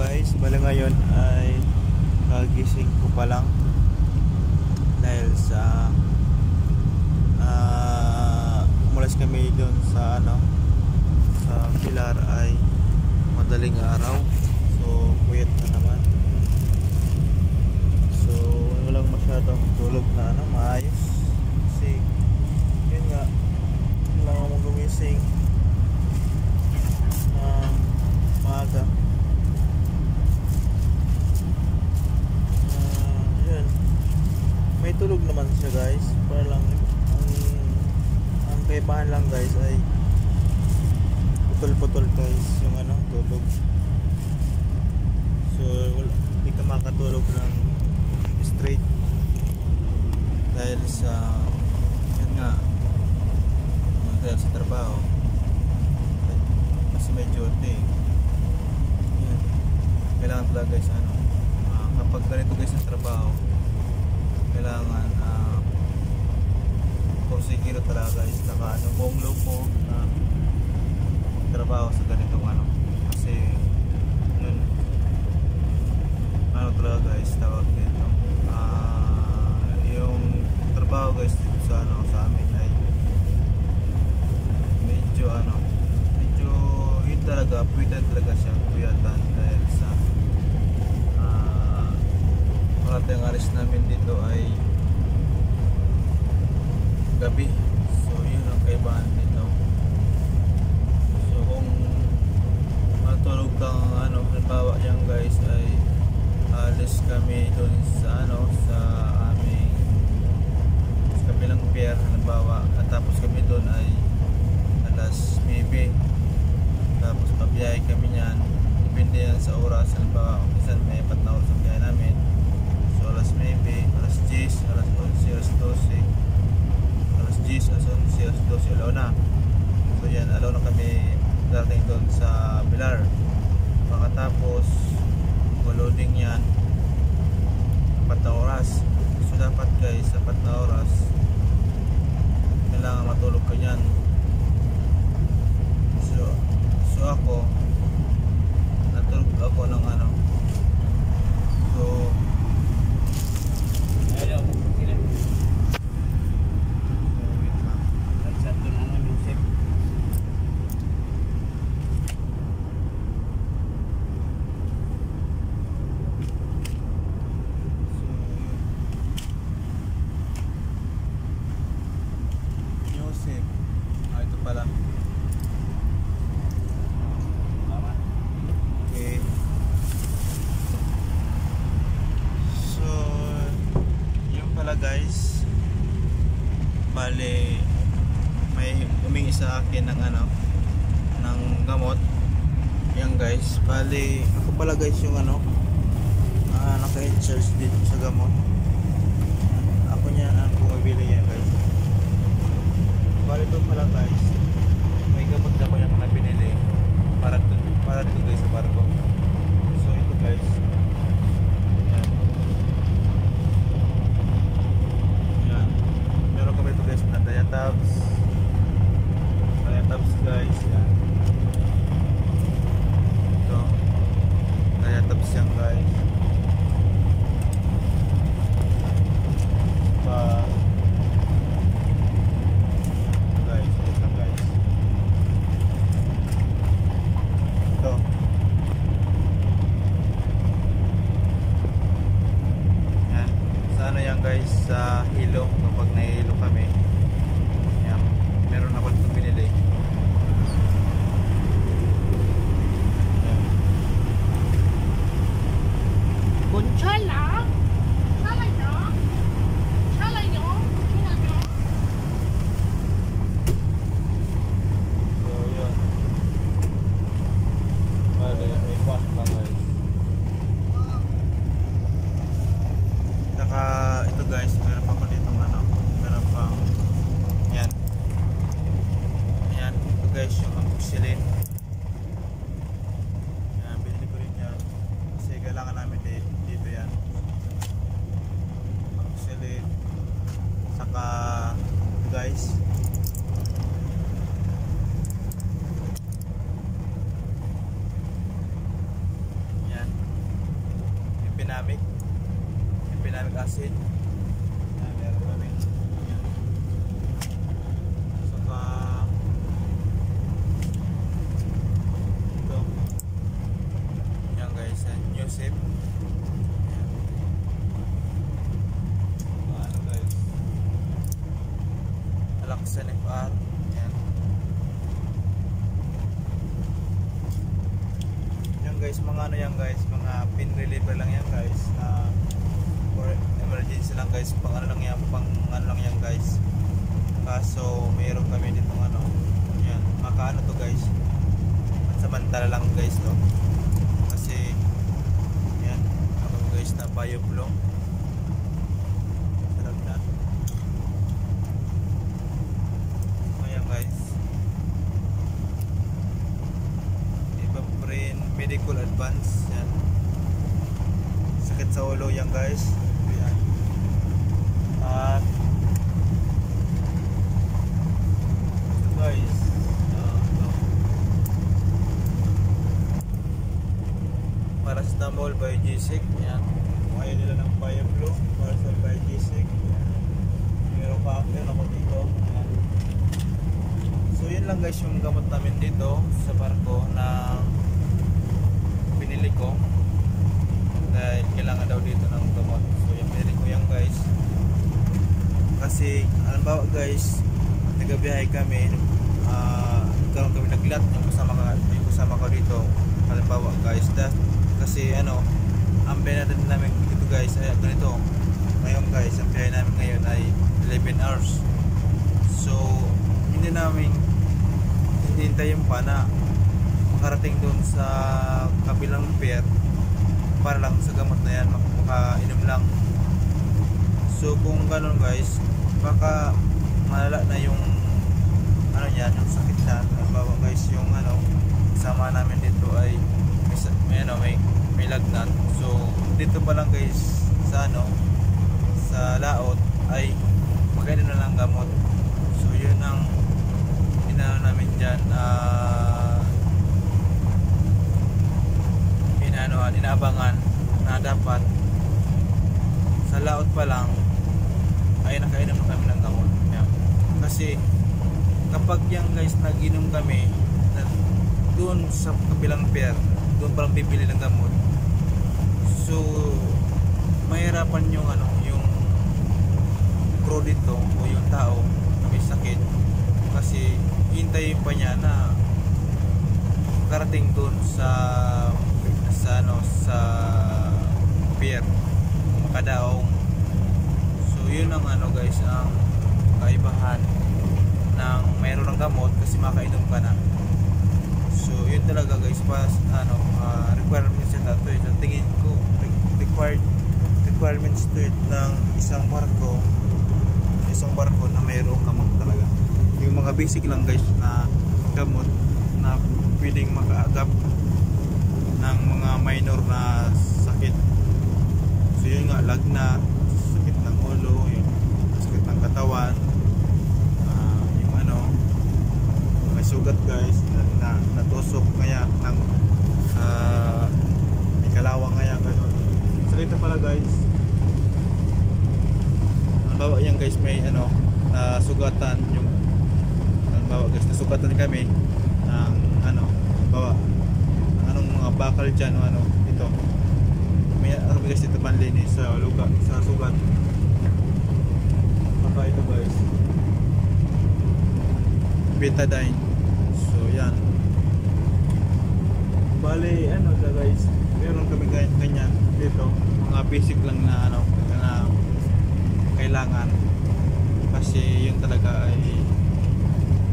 guys, bali ngayon ay kagising ko pa lang dahil sa umulas kami doon sa sa Pilar ay madaling araw, so puyat na naman, so walang masyadong tulog na maayos kasi yun nga, kailangan mo gumising maaga. Yun, may tulog naman siya guys, para lang ang kaibahan lang guys ay putol-putol guys yung tulog, so hindi ka makatulog ng straight dahil sa yun nga, dahil sa trabaho kasi may duty. Yan, kailangan talaga guys kapag ganito guys sa trabaho, kailangan porsigiro talaga guys, naka buong loob mo na trabaho sa ganitong kasi yun, talaga guys, tawag dito yung trabaho guys dito sa sa amin ay medyo yun talaga, puyatan talaga siya, puyatan dahil sa parating alis namin dito ay gabi, so yun ang kaibahan dito. So kung matulog kang halimbawa yan guys ay alis kami doon sa sa aming sa kabilang pier halimbawa, at tapos kami doon ay alas 9, tapos pabiyahe kami niyan, depende yan sa oras, halimbawa minsan may 4 na oras ang biyahe namin, so alas 9, alas 10, alas 11, alas 12, alas 10, alas 11, alas 12, alaw na. So yan, alaw na kami dating doon sa Pilar. Pagkatapos loading yan 4 na oras, so dapat guys sa 4 na oras kailangan matulog ka yan. So ako natulog ako ng so ito pala. Okay. So yun pala guys, bale may humingi sa akin ng ng gamot. Yan guys, bale ako pala guys yung naka-in-charge dito sa gamot. Ako niya ang bumibili yan guys. Bale ito pala guys, may gamot na ko yung binili para dito guys sa barko. So ito guys, yan, meron kami ito guys na Diatabs guys, yan, ito Diatabs yan guys, guys sa hilo. Kapag nahihilo kami, yan, meron ako itong binili. Kunchala Chalanya so yun, bale may pass pa guys. Saka ito guys, meron pa dito meron pang yan, ito guys yung amoxicillin. Yan, binili ko rin yan kasi kailangan namin dito yan, amoxicillin. Saka guys, yan, Epinamic. Epinamic acid. Yan, meron kami. Yan. Saka ito. Yan guys, new sip. Yan. Ano guys? Alaxan FR. Yan. Yan guys, mga ano yan guys, mga pin reliever lang yan guys. For emergency lang guys, pang ano lang yan, pang ano lang yan guys. Kaso mayroon kami dito ano. Yan, maka ano to guys. Samantala lang guys to. Kasi yan, ako guys na BioFlow. Sarap na. Ayan guys. Ibaprin Medical Advance. Yan. Sakit sa ulo yan guys. Ayan. At ito guys. Ito. Paracetamol by G-Sig. Yan. Kaya nila ng BioFlow. Paracetamol by G-Sig. Meron pa ako dito. Yan. So yun lang guys yung gamot namin dito sa barko na pinili ko dahil kailangan daw dito ng gamot. So yung pinili ko yan guys kasi halimbawa guys nagabiyahe kami, karoon kami naglat yung kasama ko dito halimbawa guys kasi ano ang biyahe natin namin dito guys ay ganito ngayon guys, ang biyahe namin ngayon ay 11 hours. So hindi namin hintayin pa na makarating doon sa kabilang pier para lang sa gamot na yan makainom lang. So kung ganun guys, baka malala na yung ano yan, yung sakit na halimbawa guys yung ano kasama namin dito ay may lagnat. So dito pa lang guys sa ano sa laot ay magkainom na lang gamot. So yun ang inano namin dyan, inaabangan na dapat sa laot pa lang ay nakainom na kami ng gamot. Yeah. Kasi kapag yan guys nag-inom kami doon sa kabilang pier, doon pa lang bibili ng gamot. So mahirapan yung ano, yung crew dito o yung tao na may sakit kasi hintayin pa niya na karating doon sa pier makadaong. So yun ang ano guys ang kaibahan ng mayroon ng gamot kasi makainom ka na. So yun talaga guys requirements ito sa tingin ko requirements to it ng isang barko na mayroong gamot talaga. Yung mga basic lang guys na gamot na pwedeng makaagap ng mga minor na sakit. So yun nga, lagnat, sakit ng ulo, yung sakit ng katawan, yung ano, may sugat guys na natusok kaya ng may kalawang kaya ganun. So ito pala guys, halimbawa yan guys may ano nasugatan yung halimbawa guys nasugatan kami ng ano halimbawa anong mga bakal dyan o ano ito may ano guys dito panlinis sa lugar sa sugat baka ito guys betadine. So yan bali ano na guys meron kami ganyan dito mga basic lang na ano na kailangan kasi yun talaga ay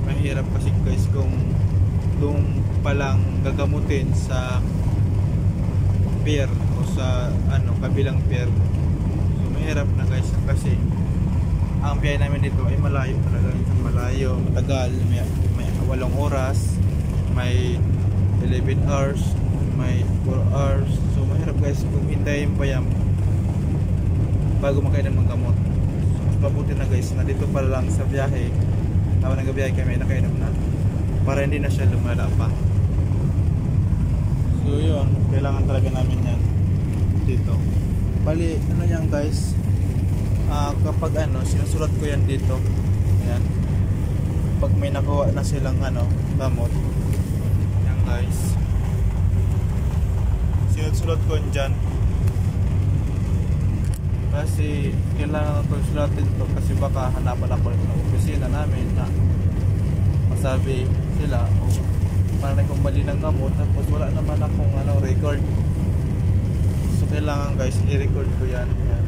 mahirap kasi guys kung doon palang gagamutin sa pier o sa ano kabilang pier. So mahirap na guys kasi ang biyahe namin dito ay malayo talaga, malayo, matagal, may 8 oras, may 11 hours, may 4 hours. So mahirap guys kung hintayin pa yan bago makainom ng gamot. So mas mabuti na guys na dito pa lang sa biyahe habang nagbiyahe kami nakainom na para hindi na siya lumala pa. So yun, kailangan talaga namin yan dito. Bali, ano yan guys, kapag ano, sinusulat ko yan dito. Ayan. Pag may nakuha na silang ano, gamot. Yan guys. Sinusulat ko yan dyan. Kasi kailangan ko sulatin ito kasi baka hanapan ako ng opisina namin na masabi sila o parang kung mali ng gamot tapos wala naman akong ano, record. So kailangan guys i-record ko yan. Yan.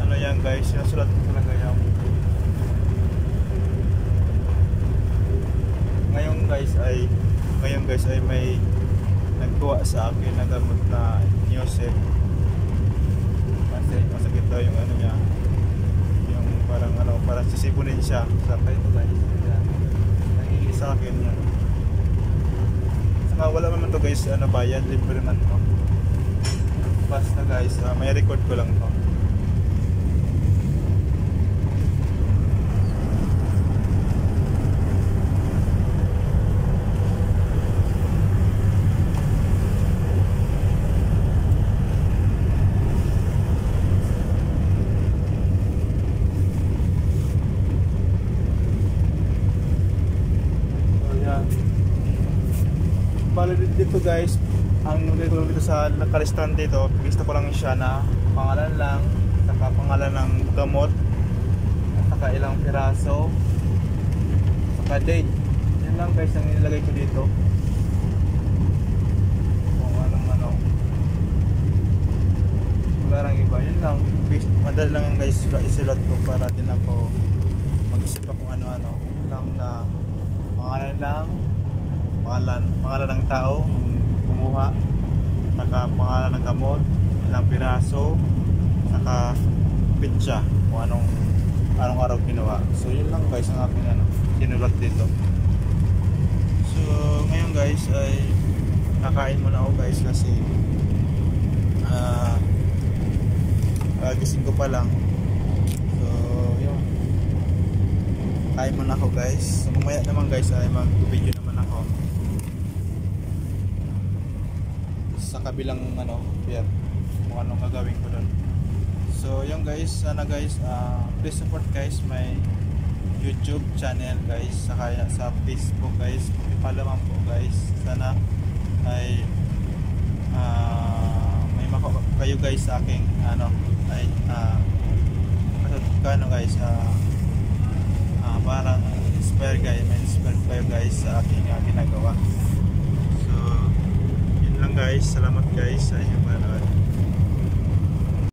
Ano yan guys, sinusulat ko talaga yan. Ngayon guys ay may nagkuha sa akin na gamot na Newsec. Kasi masakit daw yung ano niya, yung parang ano, parang sisipunin siya. Saka ito guys, yan. Nangingi sa akin yan. Saka wala naman to guys, ano, bayad, libre naman to. Basta guys, may record ko lang to. Bali dito guys, ang nilagay dito sa nakalistan dito, lista ko lang siya na pangalan lang, saka pangalan ng gamot, saka ilang piraso, saka date. Yan lang guys ang nilagay ko dito. Kung anong ano, wala lang iba. Yan lang, madali lang guys isulat ko para din ako mag-isip pa kung ano-ano. Lang na pangalan lang, pangalan ng tao kumuha, saka pangalan ng gamot, ilang piraso, saka pitsa kung anong araw kinuha. So yun lang guys ang aking ano, sinulat dito. So ngayon guys ay kakain muna ako guys kasi gising ko pa lang. So yun, kain muna ako guys. So mamaya naman guys ay mag-video naman ako sa kabilang ano, pier, kung anong gagawin ko doon. So yung guys, sana guys, please support guys my YouTube channel guys, saka sa Facebook guys, i-follow man po guys. Sana ay may mako kayo guys sa aking ano, ay kano guys, parang inspire guys, may inspire kayo guys sa aking ginagawa. So yun lang guys, salamat guys sa inyong manood.